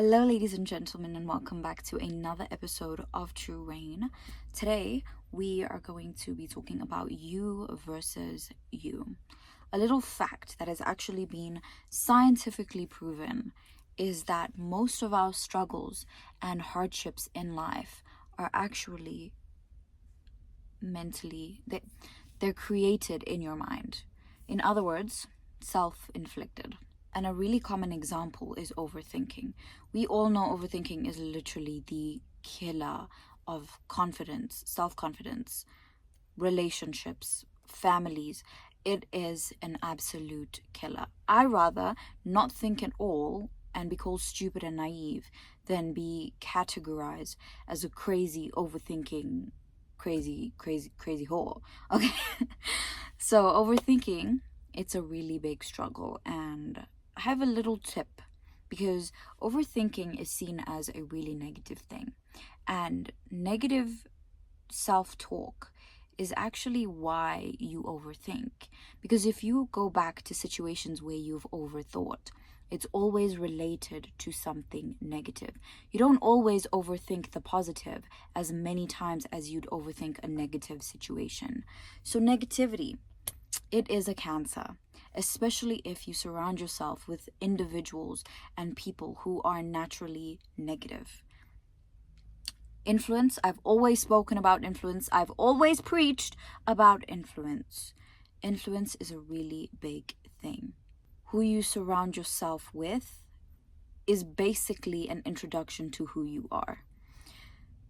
Hello, ladies and gentlemen, and welcome back to another episode of True Rain. Today, we are going to be talking about you versus you. A little fact that has actually been scientifically proven is that most of our struggles and hardships in life are actually mentally, they're created in your mind. In other words, self-inflicted. And a really common example is overthinking. We all know overthinking is literally the killer of confidence, self-confidence, relationships, families. It is an absolute killer. I rather not think at all and be called stupid and naive than be categorized as a crazy overthinking, crazy whore. Okay. So overthinking, it's a really big struggle, and I have a little tip because overthinking is seen as a really negative thing, and negative self-talk is actually why you overthink. Because if you go back to situations where you've overthought, it's always related to something negative. You don't always overthink the positive as many times as you'd overthink a negative situation. So negativity, it is a cancer, especially if you surround yourself with individuals and people who are naturally negative. Influence, I've always spoken about influence. I've always preached about influence. Influence is a really big thing. Who you surround yourself with is basically an introduction to who you are.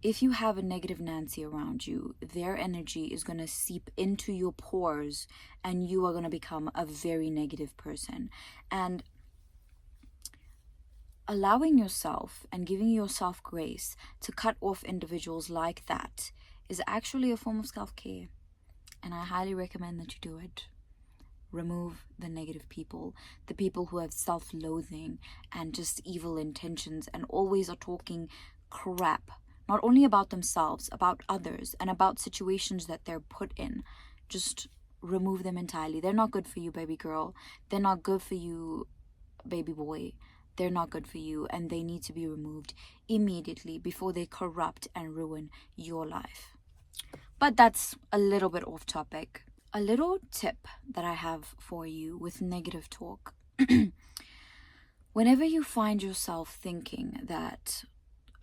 If you have a negative Nancy around you, their energy is going to seep into your pores and you are going to become a very negative person. And allowing yourself and giving yourself grace to cut off individuals like that is actually a form of self-care. And I highly recommend that you do it. Remove the negative people, the people who have self-loathing and just evil intentions and always are talking crap, not only about themselves, about others, and about situations that they're put in. Just remove them entirely. They're not good for you, baby girl. They're not good for you, baby boy. They're not good for you, and they need to be removed immediately before they corrupt and ruin your life. But that's a little bit off topic. A little tip that I have for you with negative talk. Whenever you find yourself thinking that,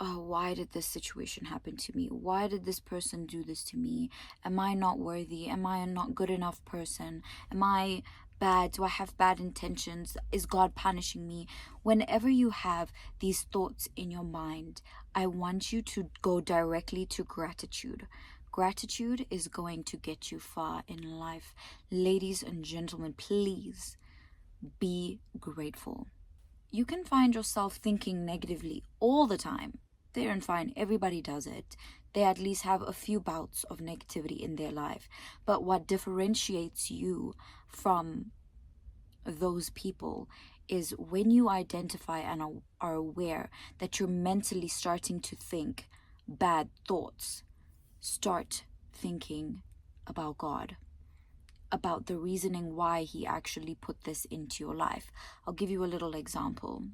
oh, why did this situation happen to me? Why did this person do this to me? Am I not worthy? Am I a not good enough person? Am I bad? Do I have bad intentions? Is God punishing me? Whenever you have these thoughts in your mind, I want you to go directly to gratitude. Gratitude is going to get you far in life. Ladies and gentlemen, please be grateful. You can find yourself thinking negatively all the time. Fair and fine, everybody does it. They at least have a few bouts of negativity in their life. But what differentiates you from those people is when you identify and are aware that you're mentally starting to think bad thoughts. Start thinking about God, about the reasoning why he actually put this into your life. I'll give you a little example.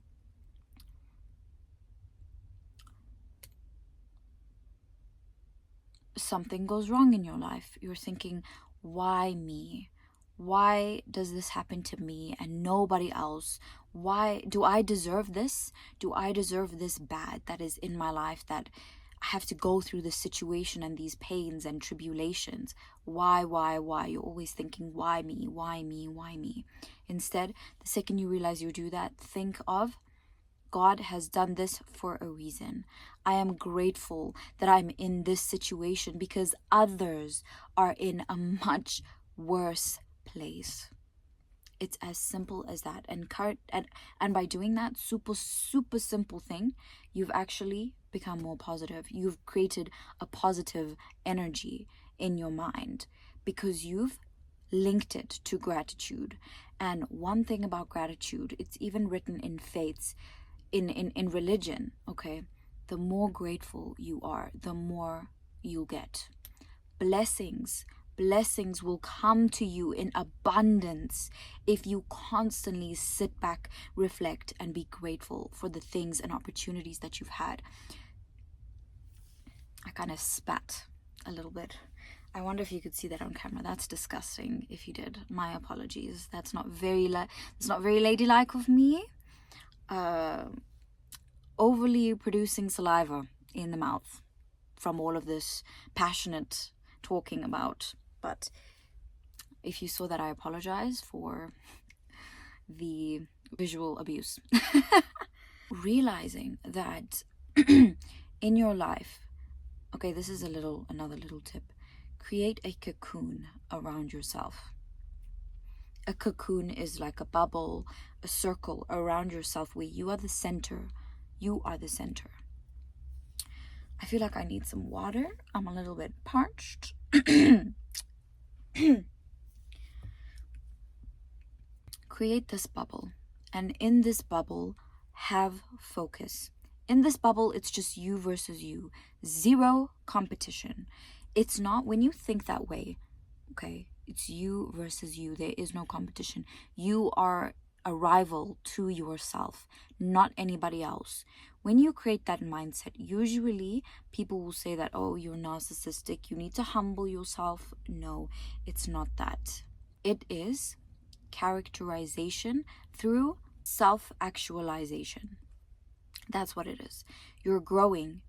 Something goes wrong in your life. You're thinking, why me? Why does this happen to me and nobody else? Why do I deserve this? Do I deserve this bad that is in my life, that I have to go through this situation and these pains and tribulations? Why? You're always thinking, why me? Why me? Why me? Instead, the second you realize you do that, think of, God has done this for a reason. I am grateful that I'm in this situation because others are in a much worse place. It's as simple as that. And by doing that super simple thing, you've actually become more positive. You've created a positive energy in your mind because you've linked it to gratitude. And one thing about gratitude, it's even written in faiths, in religion, okay? The more grateful you are, the more you'll get. Blessings blessings will come to you in abundance if you constantly sit back, reflect, and be grateful for the things and opportunities that you've had. I kind of spat a little bit. I wonder if you could see that on camera. That's disgusting. If you did, my apologies. That's not very ladylike of me. Overly producing saliva in the mouth from all of this passionate talking about. But if you saw that, I apologize for the visual abuse. Realizing that in your life, okay, this is another little tip. Create a cocoon around yourself. A cocoon is like a bubble, a circle around yourself where you are the center. You are the center. I feel like I need some water. I'm a little bit parched. Create this bubble. And in this bubble, have focus. In this bubble, it's just you versus you. Zero competition. It's not, when you think that way, okay, it's you versus you. There is no competition. You are a rival to yourself, not anybody else. When you create that mindset, usually people will say that, oh, you're narcissistic, you need to humble yourself. No, it's not that. It is characterization through self-actualization. That's what it is. You're growing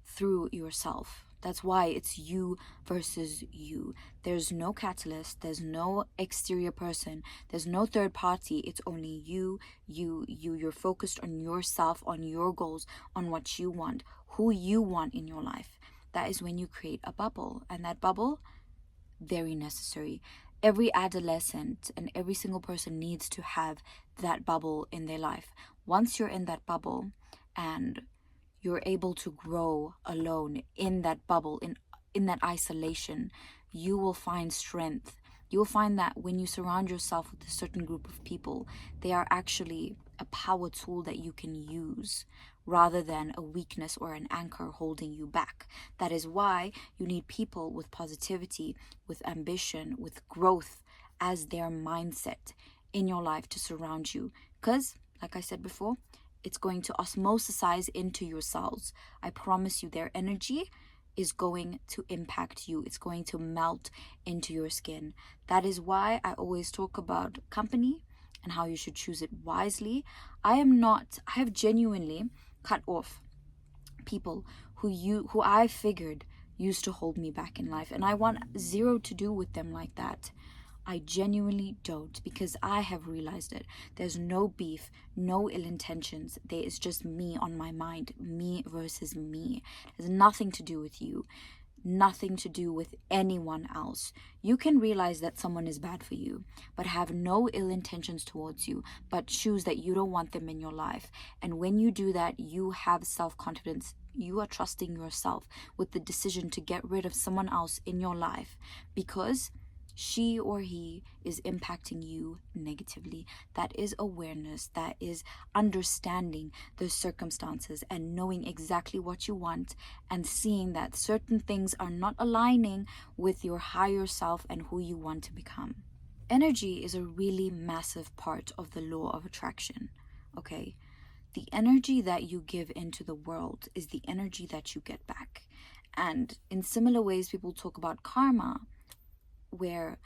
through yourself. That's why it's you versus you. There's no catalyst. There's no exterior person. There's no third party. It's only you. You're focused on yourself, on your goals, on what you want, who you want in your life. That is when you create a bubble. And that bubble, very necessary. Every adolescent and every single person needs to have that bubble in their life. Once you're in that bubble and you're able to grow alone in that bubble, in that isolation, you will find strength. You will find that when you surround yourself with a certain group of people, they are actually a power tool that you can use rather than a weakness or an anchor holding you back. That is why you need people with positivity, with ambition, with growth as their mindset in your life to surround you. Because, like I said before, it's going to osmosize into your cells. I promise you, their energy is going to impact you. It's going to melt into your skin. That is why I always talk about company and how you should choose it wisely. I have genuinely cut off people who I figured used to hold me back in life, and I want zero to do with them like that. I genuinely don't, because I have realized it. There's no beef, no ill intentions. There is just me on my mind, me versus me. It has nothing to do with you, nothing to do with anyone else. You can realize that someone is bad for you, but have no ill intentions towards you, but choose that you don't want them in your life. And when you do that, you have self-confidence. You are trusting yourself with the decision to get rid of someone else in your life because she or he is impacting you negatively. That is awareness. That is understanding the circumstances and knowing exactly what you want and seeing that certain things are not aligning with your higher self and who you want to become. Energy is a really massive part of the law of attraction, okay? The energy that you give into the world is the energy that you get back. And in similar ways, people talk about karma, where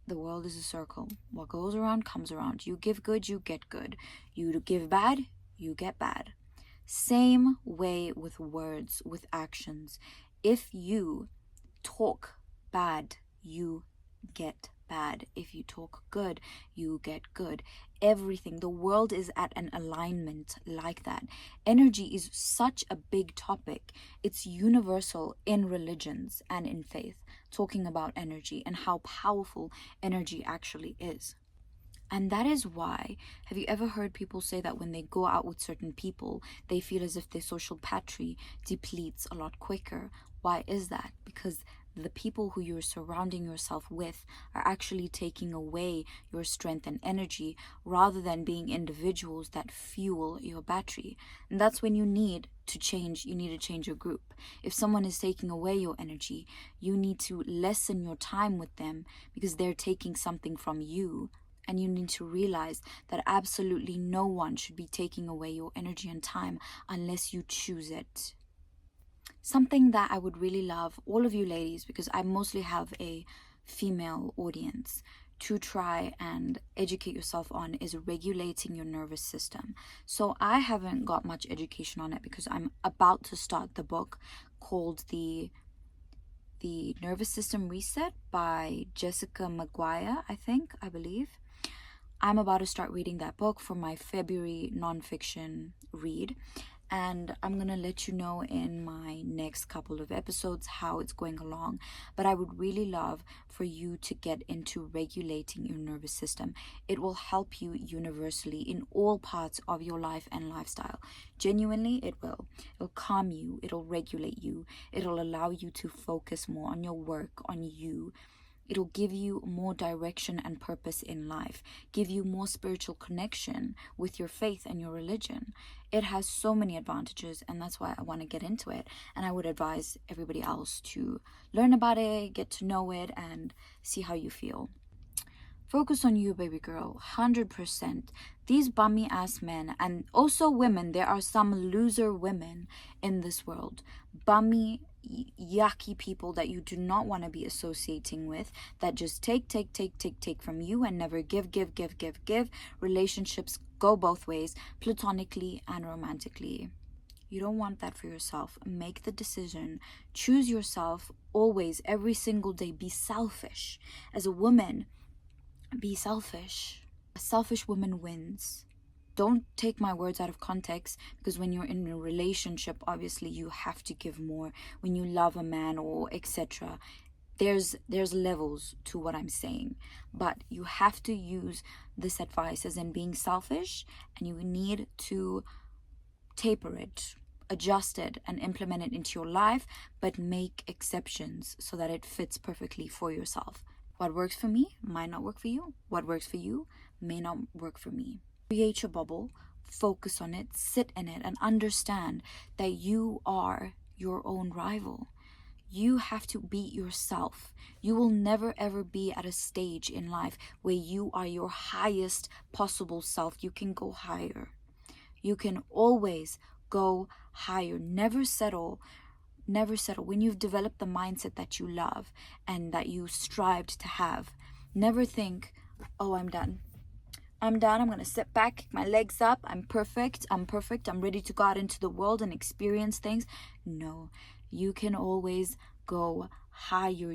the world is a circle. What goes around comes around. You give good, you get good. You give bad, you get bad. Same way with words, with actions. If you talk bad, you get bad. If you talk good, you get good. Everything, the world is at an alignment like that. Energy is such a big topic. It's universal in religions and in faith, talking about energy and how powerful energy actually is. And that is why, have you ever heard people say that when they go out with certain people, they feel as if their social battery depletes a lot quicker? Why is that? Because the people who you're surrounding yourself with are actually taking away your strength and energy rather than being individuals that fuel your battery. And that's when you need to change your group. If someone is taking away your energy, you need to lessen your time with them because they're taking something from you. And you need to realize that absolutely no one should be taking away your energy and time unless you choose it. Something that I would really love all of you ladies, because I mostly have a female audience, to try and educate yourself on is regulating your nervous system. So I haven't got much education on it because I'm about to start the book called The Nervous System Reset by Jessica Maguire, I believe. I'm about to start reading that book for my February nonfiction read. And I'm going to let you know in my next couple of episodes how it's going along. But I would really love for you to get into regulating your nervous system. It will help you universally in all parts of your life and lifestyle. Genuinely, it will. It'll calm you. It'll regulate you. It'll allow you to focus more on your work, on you. It'll give you more direction and purpose in life, give you more spiritual connection with your faith and your religion. It has so many advantages, and that's why I want to get into it. And I would advise everybody else to learn about it, get to know it, and see how you feel. Focus on you, baby girl, 100%. These bummy ass men, and also women, there are some loser women in this world. Bummy, yucky people that you do not want to be associating with, that just take from you and never give. Relationships go both ways, platonically and romantically. You don't want that for yourself. Make the decision. Choose yourself always, every single day. Be selfish. As a woman, be selfish. A selfish woman wins. Don't take my words out of context, because when you're in a relationship, obviously you have to give more. When you love a man or etc., there's levels to what I'm saying. But you have to use this advice as in being selfish, and you need to taper it, adjust it, and implement it into your life, but make exceptions so that it fits perfectly for yourself. What works for me might not work for you. What works for you may not work for me. Create your bubble, focus on it, sit in it, and understand that you are your own rival. You have to beat yourself. You will never ever be at a stage in life where you are your highest possible self. You can go higher. You can always go higher. Never settle. Never settle. When you've developed the mindset that you love and that you strived to have, never think, oh, I'm done. I'm going to sit back, kick my legs up. I'm perfect. I'm ready to go out into the world and experience things. No, you can always go higher.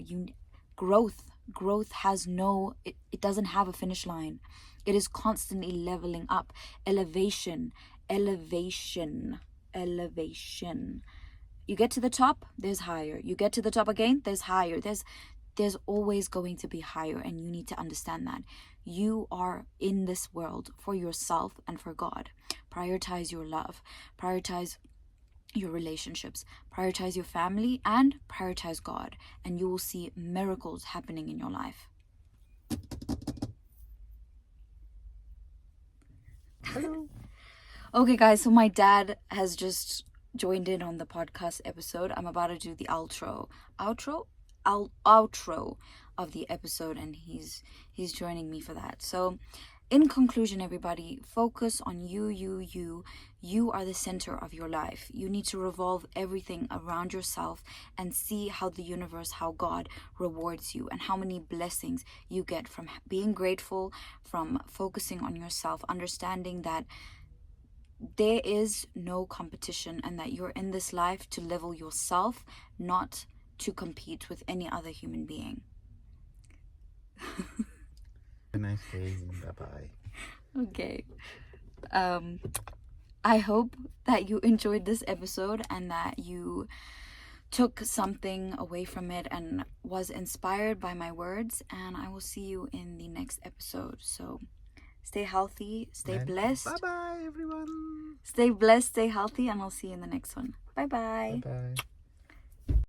Growth has it doesn't have a finish line. It is constantly leveling up. Elevation. You get to the top, there's higher. You get to the top again, there's higher. There's always going to be higher, and you need to understand that. You are in this world for yourself and for God. Prioritize your love. Prioritize your relationships. Prioritize your family and prioritize God, and you will see miracles happening in your life. Hello. Okay, guys, so my dad has just joined in on the podcast episode. I'm about to do the outro of the episode, and he's joining me for that. So in conclusion, everybody, focus on you. You are the center of your life. You need to revolve everything around yourself and see how the universe, how God rewards you, and how many blessings you get from being grateful, from focusing on yourself, understanding that there is no competition and that you're in this life to level yourself, not to compete with any other human being. Have a nice day. Bye-bye. Okay. I hope that you enjoyed this episode and that you took something away from it and was inspired by my words, and I will see you in the next episode. So stay healthy, stay blessed. Bye-bye, everyone. Stay blessed, stay healthy, and I'll see you in the next one. Bye-bye. Bye-bye.